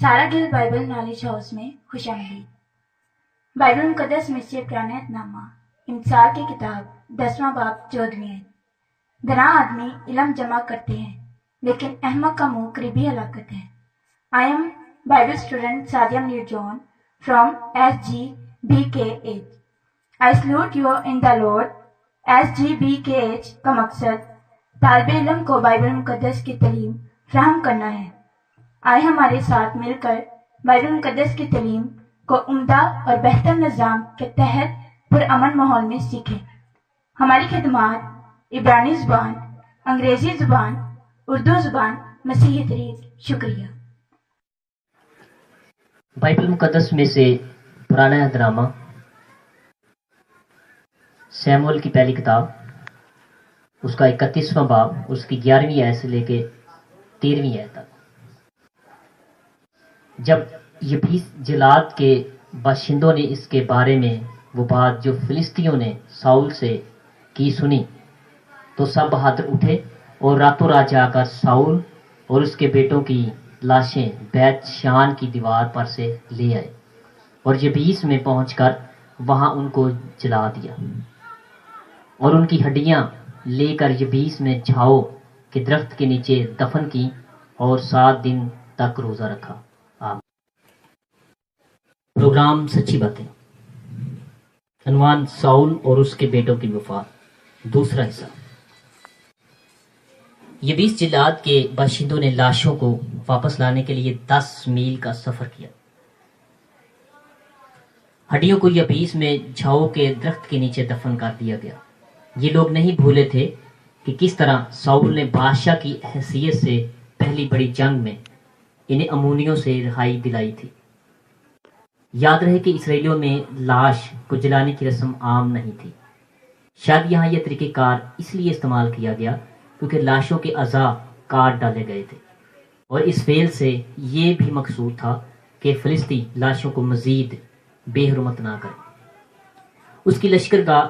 سارا گل Bible knowledge house میں خوش آمدید۔ بائبل مقدس میں سے پرانا نامہ امثال کی کتاب 10واں باب 14ویں آیت۔ دنا آدمی علم جمع کرتے ہیں لیکن احمق کا منہ قریبی ہلاکت ہے۔ I am Bible student Sadia Munir John from SGBKH۔ I salute you in the Lord. SGBKH کا مقصد طالب علم کو بائبل مقدس کی تعلیم فراہم کرنا ہے۔ آئے ہمارے ساتھ مل کر بائبل مقدس کی تعلیم کو عمدہ اور بہتر نظام کے تحت پرامن ماحول میں سیکھیں۔ ہماری خدمات عبرانی زبان، انگریزی زبان، اردو زبان، مسیحی طریق۔ شکریہ۔ بائبل مقدس میں سے پرانا ڈرامہ سیموئیل کی پہلی کتاب، اس کا 31واں باب، اس کی 11ویں آیت سے لے کے 13ویں آیت تک۔ جب یبیس جلاد کے باشندوں نے اس کے بارے میں وہ بات جو فلسطینیوں نے ساؤل سے کی سنی تو سب بہادر اٹھے اور راتوں رات جا کر ساؤل اور اس کے بیٹوں کی لاشیں بیت شان کی دیوار پر سے لے آئے اور یبیس میں پہنچ کر وہاں ان کو جلا دیا اور ان کی ہڈیاں لے کر یبیس میں جھاؤ کے درخت کے نیچے دفن کی اور 7 دن تک روزہ رکھا۔ پروگرام سچی باتیں، عنوان ساؤل اور اس کے بیٹوں کی وفات، دوسرا حصہ۔ یبیس جلاد کے باشندوں نے لاشوں کو واپس لانے کے لیے 10 میل کا سفر کیا۔ ہڈیوں کو یبیس میں جھاؤ کے درخت کے نیچے دفن کر دیا گیا۔ یہ لوگ نہیں بھولے تھے کہ کس طرح ساؤل نے بادشاہ کی حیثیت سے پہلی بڑی جنگ میں انہیں امونیوں سے رہائی دلائی تھی۔ یاد رہے کہ اسرائیلیوں میں لاش کو جلانے کی رسم عام نہیں تھی۔ شاید یہاں یہ طریقہ کار اس لیے استعمال کیا گیا کیونکہ لاشوں کے اعضاء کاٹ ڈالے گئے تھے، اور اس فعل سے یہ بھی مقصود تھا کہ فلسطی لاشوں کو مزید بے حرمت نہ کریں۔ اس کی لشکرگاہ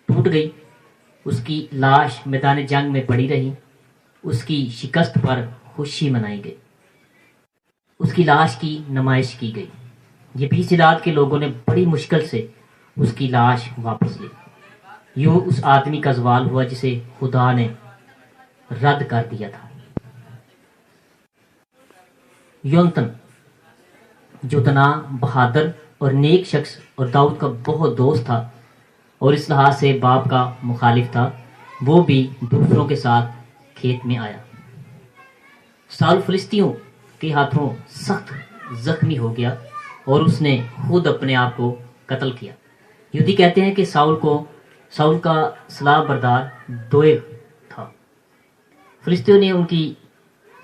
ٹوٹ گئی، اس کی لاش میدان جنگ میں پڑی رہی، اس کی شکست پر خوشی منائی گئی، اس کی لاش کی نمائش کی گئی۔ یبیس جلاد کے لوگوں نے بڑی مشکل سے اس کی لاش واپس لی۔ یوں اس آدمی کا زوال ہوا جسے خدا نے رد کر دیا تھا۔ یونتن جو دنا، بہادر اور نیک شخص اور داؤد کا بہت دوست تھا اور اس لحاظ سے باپ کا مخالف تھا، وہ بھی دوسروں کے ساتھ کھیت میں آیا۔ ساؤل فلسطینیوں کے ہاتھوں سخت زخمی ہو گیا اور اس نے خود اپنے آپ کو قتل کیا۔ یہودی کہتے ہیں کہ ساؤل کا صلاح بردار دوئگ تھا۔ فلسطینیوں نے ان کی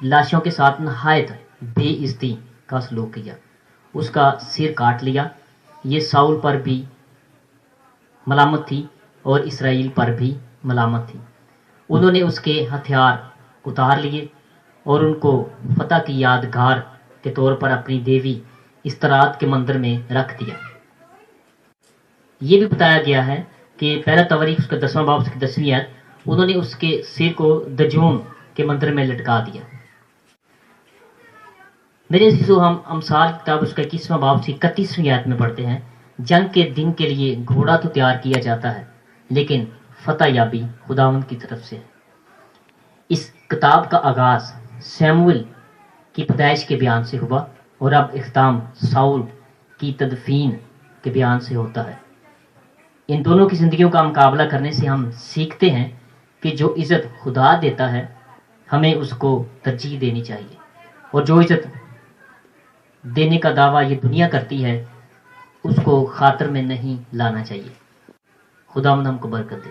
لاشوں کے ساتھ نہایت بے عزتی کا سلوک کیا، اس کا سر کاٹ لیا۔ یہ ساؤل پر بھی ملامت تھی اور اسرائیل پر بھی ملامت تھی۔ انہوں نے اس کے ہتھیار اتار لیے اور ان کو فتح کی یادگار کے طور پر اپنی دیوی استراد کے مندر میں رکھ دیا۔ یہ بھی بتایا گیا ہے کہ پہلا تواریخ اس کا 10واں باب اس کی 10ویں آیت، انہوں نے اس کے سر کو دجون کے مندر میں لٹکا دیا۔ میرے عزیزو، ہم امثال کتاب اس کا 21واں باب اس کی 31ویں آیت میں پڑھتے ہیں، جنگ کے دن کے لیے گھوڑا تو تیار کیا جاتا ہے لیکن فتح یابی خداوند کی طرف سے ہے۔ اس کتاب کا آغاز سیموئیل کی پیدائش کے بیان سے ہوا اور اب اختتام ساؤل کی تدفین کے بیان سے ہوتا ہے۔ ان دونوں کی زندگیوں کا مقابلہ کرنے سے ہم سیکھتے ہیں کہ جو عزت خدا دیتا ہے ہمیں اس کو ترجیح دینی چاہیے، اور جو عزت دینے کا دعویٰ یہ دنیا کرتی ہے اس کو خاطر میں نہیں لانا چاہیے۔ خداوند ہم کو برکت دے۔